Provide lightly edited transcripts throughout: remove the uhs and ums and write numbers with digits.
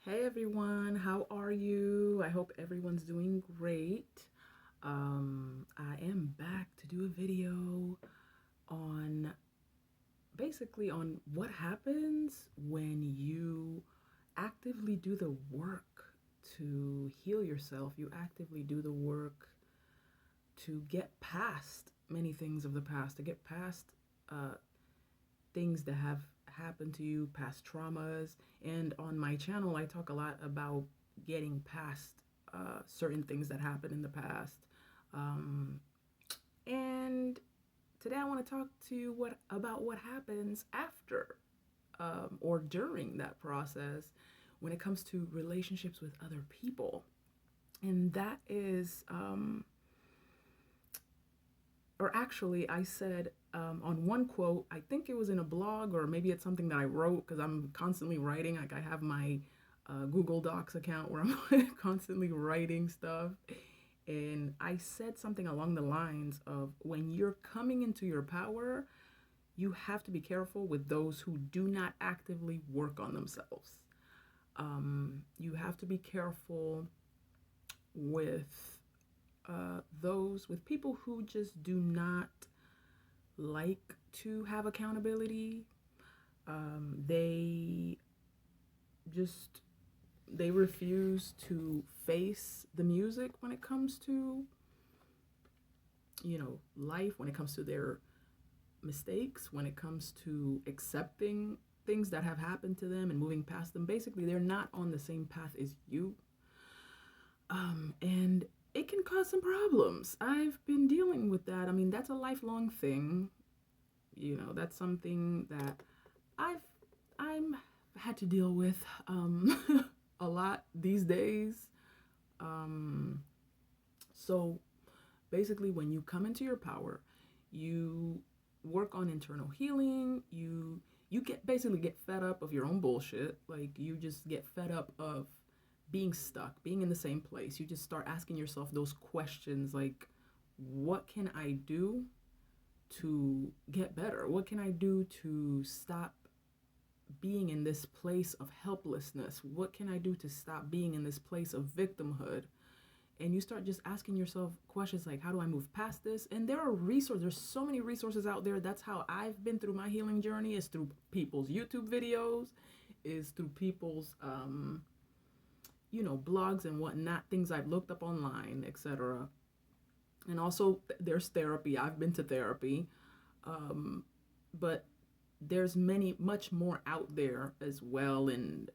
Hey everyone, how are you? I hope everyone's doing great. I am back to do a video on on what happens when you actively do the work to heal yourself. You actively do the work to get past many things of the past, to get past uh, things that have happened to you, past traumas. And on my channel, I talk a lot about getting past certain things that happened in the past. Um, and today I want to talk to you about what happens after or during that process when it comes to relationships with other people. And that is or actually, I said on one quote, I think it was in a blog or maybe it's something that I wrote because I'm constantly writing. Like I have my Google Docs account where I'm constantly writing stuff. And I said something along the lines of when you're coming into your power, you have to be careful with those who do not actively work on themselves. You have to be careful with with people who just do not like to have accountability. They just they refuse to face the music when it comes to life, when it comes to their mistakes, when it comes to accepting things that have happened to them and moving past them. Basically, they're not on the same path as you, and it can cause some problems. I've been dealing with that. I mean, that's a lifelong thing. That's something that I've I'm had to deal with a lot these days. Um, so basically, when you come into your power, you work on internal healing. You get fed up of your own bullshit. Like you just get fed up of being stuck, being in the same place. You just start asking yourself those questions like, what can I do to get better? What can I do to stop being in this place of helplessness? What can I do to stop being in this place of victimhood? And you start just asking yourself questions like, how do I move past this? And there are resources, there's so many resources out there. That's how I've been through my healing journey, is through people's YouTube videos, is through people's blogs and whatnot, things I've looked up online, etc. And also there's therapy. I've been to therapy. But there's much more out there as well, and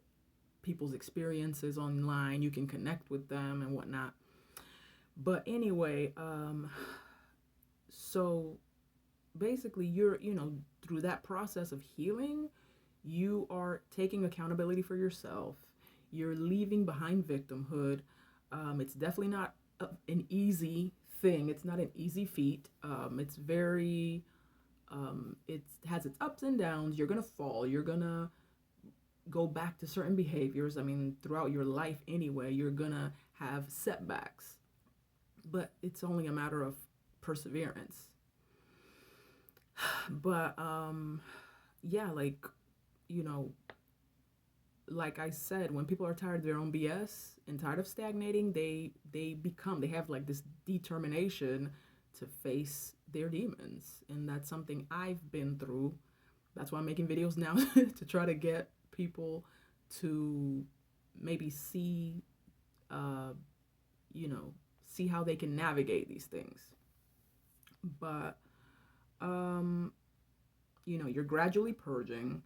people's experiences online. You can connect with them and whatnot. But anyway, so basically, through that process of healing, you are taking accountability for yourself. You're leaving behind victimhood. It's definitely not an easy thing. It's not an easy feat. It has its ups and downs. You're gonna fall. You're gonna go back to certain behaviors. I mean, throughout your life anyway, you're gonna have setbacks, but it's only a matter of perseverance. But yeah, you know, like I said, when people are tired of their own BS and tired of stagnating, they have like this determination to face their demons, and that's something I've been through. That's why I'm making videos now to try to get people to maybe uh, you know, see how they can navigate these things. But um, you're gradually purging.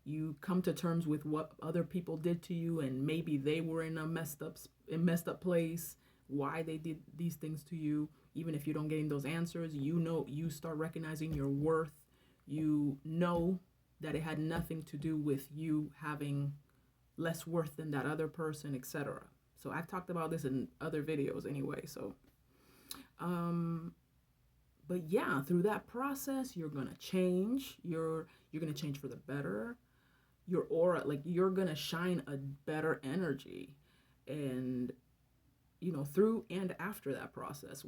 You come to terms with what other people did to you, and maybe they were in a messed up place. Why they did these things to you, even if you don't get those answers, you start recognizing your worth. You know that it had nothing to do with you having less worth than that other person, etc. So I've talked about this in other videos anyway. So, um, but yeah, through that process, you're gonna change. You're gonna change for the better. Your aura, like you're gonna shine a better energy, and through and after that process,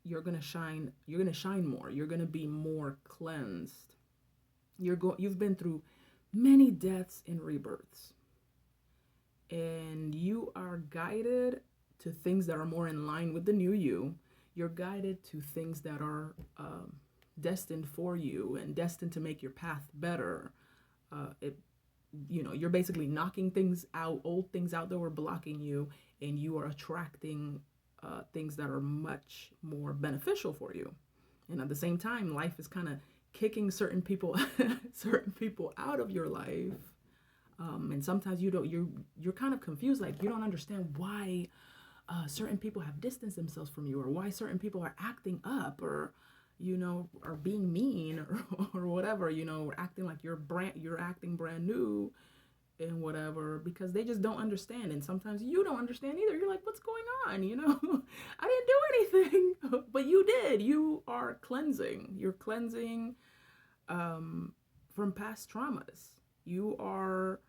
you're gonna shine. You're gonna shine more. You're gonna be more cleansed. You've been through many deaths and rebirths. and you are guided to things that are more in line with the new you. You're guided to things that are destined for you and destined to make your path better. It, you're basically knocking things out, old things out that were blocking you, and you are attracting things that are much more beneficial for you. And at the same time, life is kind of kicking certain people, certain people out of your life. And sometimes you're kind of confused, like you don't understand why certain people have distanced themselves from you, or why certain people are acting up, or are being mean, or whatever, acting like you're acting brand new and whatever, because they just don't understand. And sometimes you don't understand either. You're like, what's going on? I didn't do anything, but you did. You are cleansing. You're cleansing from past traumas. You are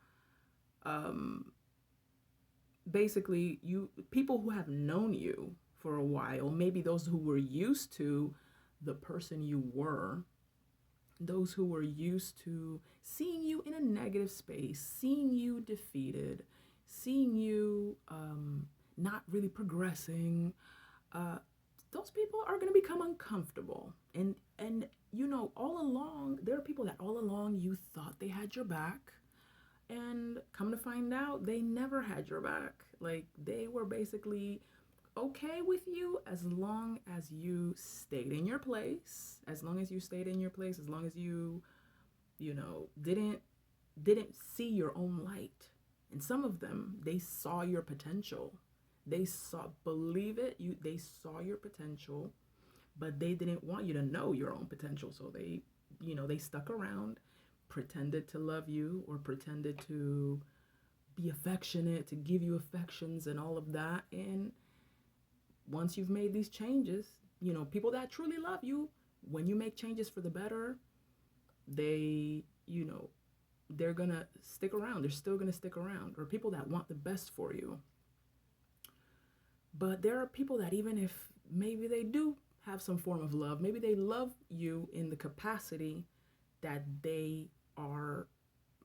basically people who have known you for a while, maybe those who were used to the person you were, those who were used to seeing you in a negative space, seeing you defeated, seeing you not really progressing, those people are going to become uncomfortable. And all along, there are people that all along you thought they had your back, and come to find out they never had your back. Like, they were basically okay with you as long as you stayed in your place, as long as you stayed in your place, as long as you didn't see your own light. And some of them, they saw your potential. They believe it, they saw your potential, but they didn't want you to know your own potential. So they stuck around, pretended to love you, or pretended to be affectionate, to give you affections and all of that. And once you've made these changes, people that truly love you, when you make changes for the better, they're gonna stick around. They're still gonna stick around. Or people that want the best for you. But there are people that, even if maybe they do have some form of love, maybe they love you in the capacity that they are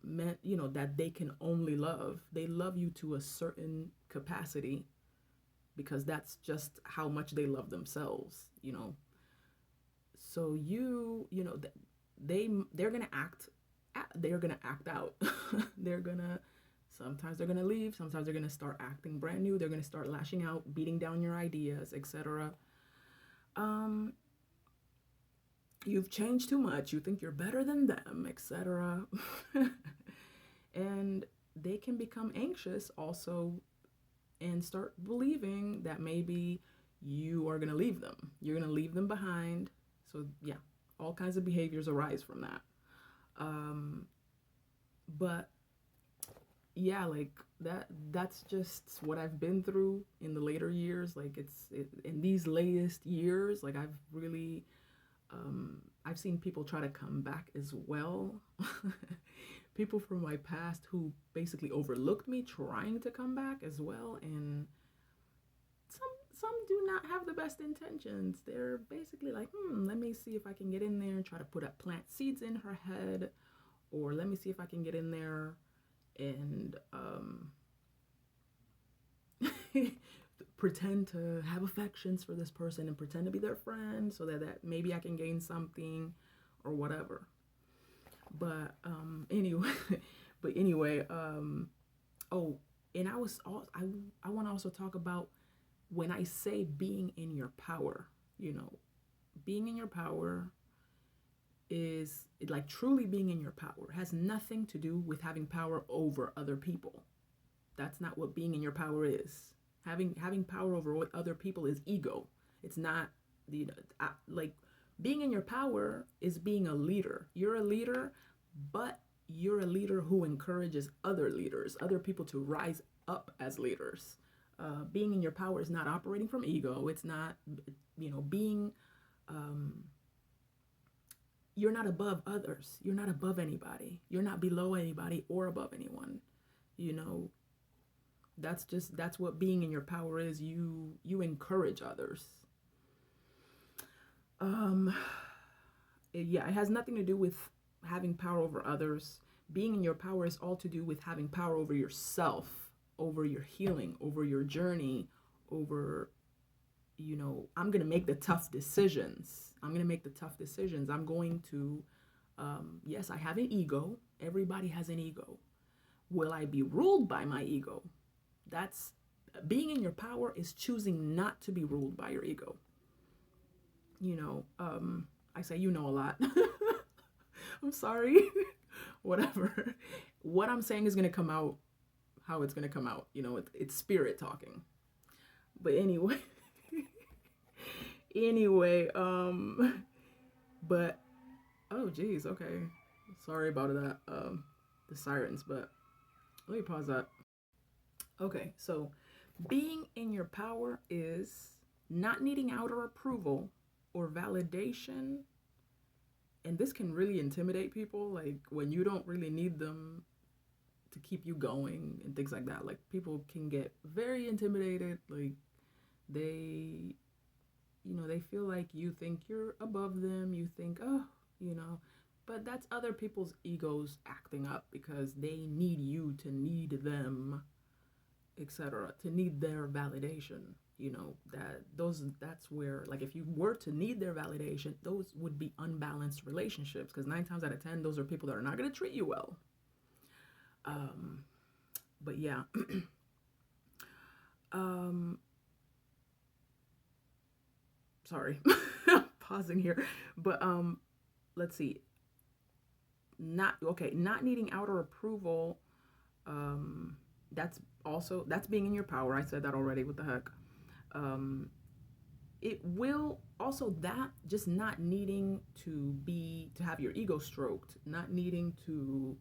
meant, that they can only love. They love you to a certain capacity because that's just how much they love themselves. So they're gonna act out. Sometimes they're gonna leave. Sometimes they're gonna start acting brand new. They're gonna start lashing out, beating down your ideas, etc. You've changed too much. You think you're better than them, etc. And they can become anxious also, and start believing that maybe you are going to leave them. You're going to leave them behind. So yeah, all kinds of behaviors arise from that. But yeah, like that's just what I've been through in the later years. Like in these latest years, like I've really I've seen people try to come back as well. People from my past who basically overlooked me trying to come back as well, and some do not have the best intentions. They're basically like, let me see if I can get in there and try to plant seeds in her head, or let me see if I can get in there and pretend to have affections for this person and pretend to be their friend so that maybe I can gain something or whatever. But anyway, oh, and I want to also talk about when I say being in your power. Being in your power is like truly being in your power has nothing to do with having power over other people. That's not what being in your power is. Having power over other people is ego. It's not like being in your power is being a leader. You're a leader, but you're a leader who encourages other leaders, other people to rise up as leaders. Being in your power is not operating from ego. It's not, being, you're not above others. You're not above anybody. You're not below anybody or above anyone. That's what being in your power is. You encourage others. It has nothing to do with having power over others. Being in your power is all to do with having power over yourself. over your healing, over your journey, over, I'm going to make the tough decisions. I'm going to make the tough decisions. I'm going to, yes, I have an ego. Everybody has an ego. Will I be ruled by my ego? That's being in your power is choosing not to be ruled by your ego. I say, a lot. I'm sorry. Whatever. What I'm saying is going to come out how it's going to come out. It's spirit talking. But anyway, but, oh, geez. Okay. Sorry about that. The sirens, but let me pause that. Okay. So being in your power is not needing outer approval or validation. And this can really intimidate people, like when you don't really need them to keep you going and things like that. Like people can get very intimidated. Like they feel like you think you're above them. You think, but that's other people's egos acting up because they need you to need them, etc., to need their validation. That's where, like, if you were to need their validation, those would be unbalanced relationships, because 9 times out of 10 those are people that are not going to treat you well. But yeah. Sorry. Pausing here. But let's see. Not needing outer approval. That's being in your power. I said that already. What the heck? It will also, that just not needing to have your ego stroked, not needing to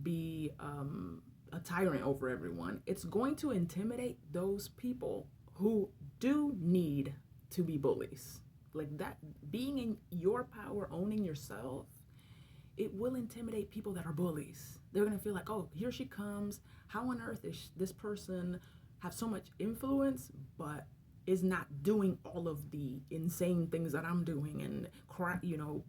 be a tyrant over everyone. It's going to intimidate those people who do need to be bullies. Like that, being in your power, owning yourself, it will intimidate people that are bullies. They're going to feel like, oh, here she comes. How on earth is this person have so much influence, but is not doing all of the insane things that I'm doing and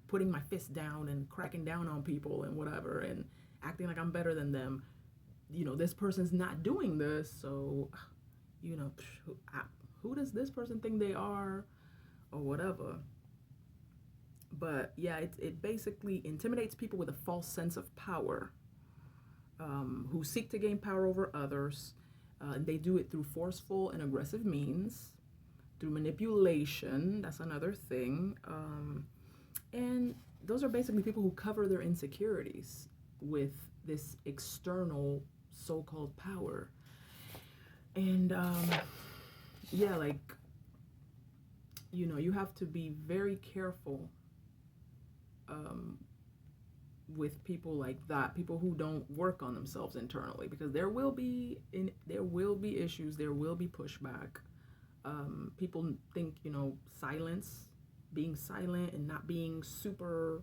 putting my fist down and cracking down on people and whatever and acting like I'm better than them. This person's not doing this, so who does this person think they are, or whatever. But yeah, it basically intimidates people with a false sense of power, who seek to gain power over others. They do it through forceful and aggressive means, through manipulation. That's another thing. And those are basically people who cover their insecurities with this external so-called power. And yeah, like, you have to be very careful with people like that, people who don't work on themselves internally, because there will be issues, there will be pushback. People think, being silent and not being super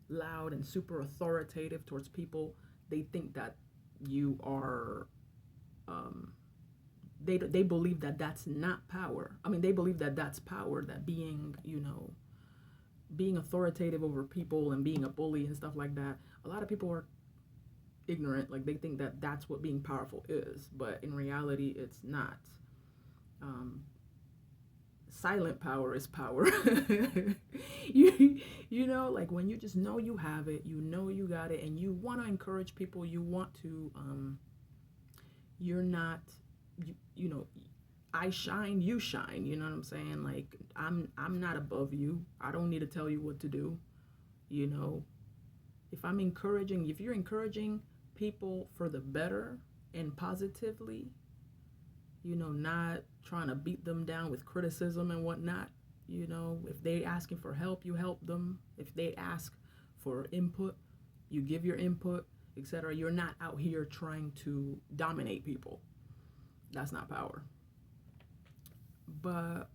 loud and super authoritative towards people, they think that you are, they believe that that's not power. I mean, they believe that that's power, that being, being authoritative over people and being a bully and stuff like that. A lot of people are ignorant. Like, they think that that's what being powerful is, but in reality, it's not. Silent power is power. Like when you just know you have it, you got it, and you want to encourage people, you want to, you're not, I shine, you shine, you know what I'm saying? Like, I'm not above you. I don't need to tell you what to do. If you're encouraging people for the better and positively, not trying to beat them down with criticism and whatnot. If they asking for help, you help them. If they ask for input, you give your input, etc. You're not out here trying to dominate people. That's not power. But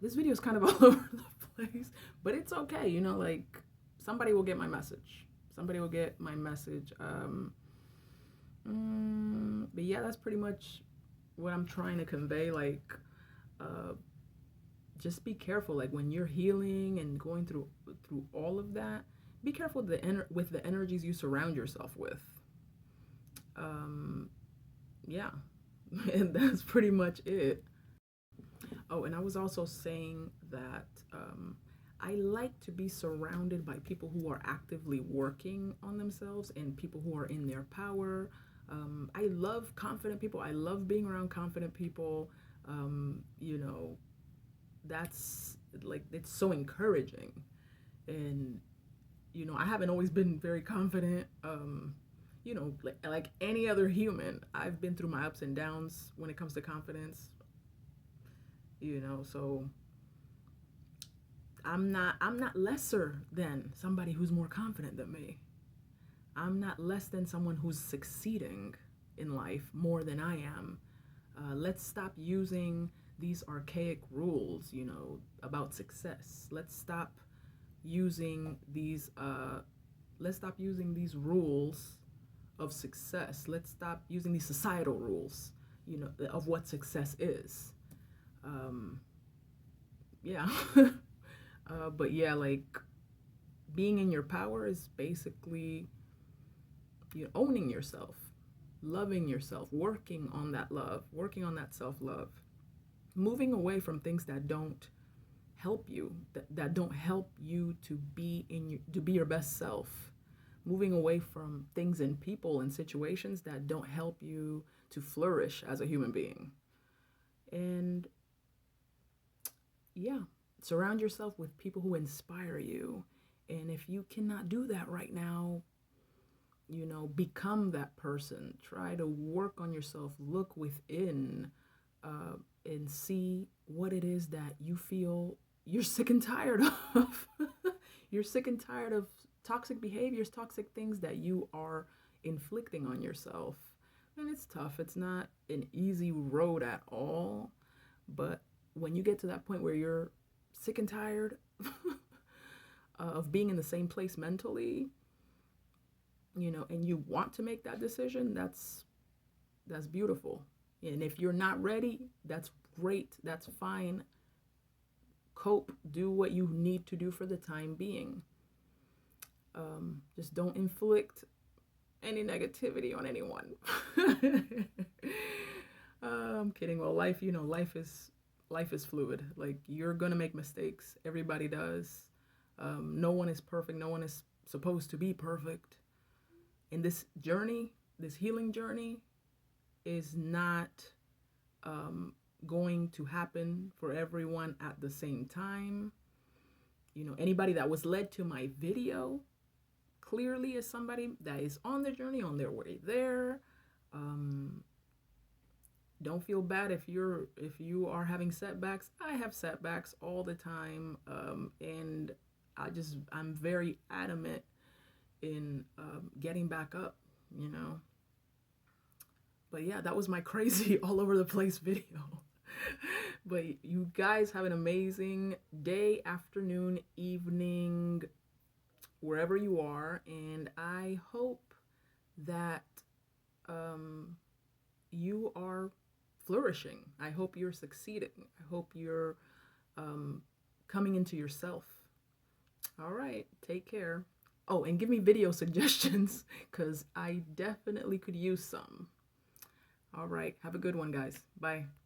this video is kind of all over the place, but it's okay. Like, somebody will get my message. But yeah, that's pretty much what I'm trying to convey. Like, just be careful. Like, when you're healing and going through all of that, be careful with the energies you surround yourself with. yeah, and that's pretty much it. Oh, and I was also saying that I like to be surrounded by people who are actively working on themselves and people who are in their power. I love confident people. I love being around confident people. You know, that's like, it's so encouraging. And, you know, I haven't always been very confident. You know, like any other human, I've been through my ups and downs when it comes to confidence, you know, so I'm not lesser than somebody who's more confident than me. I'm not less than someone who's succeeding in life more than I am. Let's stop using these archaic rules, you know, about success. Using these let's stop using these rules of success. Let's stop using these societal rules, you know, of what success is. Um, yeah. But yeah, like, being in your power is basically, you know, owning yourself, loving yourself, working on that love, working on that self love, moving away from things that don't help you, that don't help you to be your best self. Moving away from things and people and situations that don't help you to flourish as a human being. And yeah, surround yourself with people who inspire you. And if you cannot do that right now, you know, become that person. Try to work on yourself, look within, uh, and see what it is that you feel you're sick and tired of. You're sick and tired of toxic behaviors, toxic things that you are inflicting on yourself. And it's tough. It's not an easy road at all. But when you get to that point where you're sick and tired of being in the same place mentally, you know, and you want to make that decision, that's beautiful. And if you're not ready, that's great. That's fine. Cope, do what you need to do for the time being. Just don't inflict any negativity on anyone. I'm kidding. Well, life, you know, life is fluid. Like, you're gonna make mistakes. Everybody does. No one is perfect. No one is supposed to be perfect. And this journey, this healing journey, is not um, going to happen for everyone at the same time. You know, anybody that was led to my video clearly is somebody that is on the journey, on their way there. Um, don't feel bad if you are having setbacks. I have setbacks all the time, and I'm very adamant in getting back up. You know, but yeah, that was my crazy all over the place video. But you guys have an amazing day, afternoon, evening, wherever you are. And I hope that um, you are flourishing. I hope you're succeeding. I hope you're um, coming into yourself. All right, take care. Oh, and give me video suggestions because I definitely could use some. All right, have a good one, guys. Bye.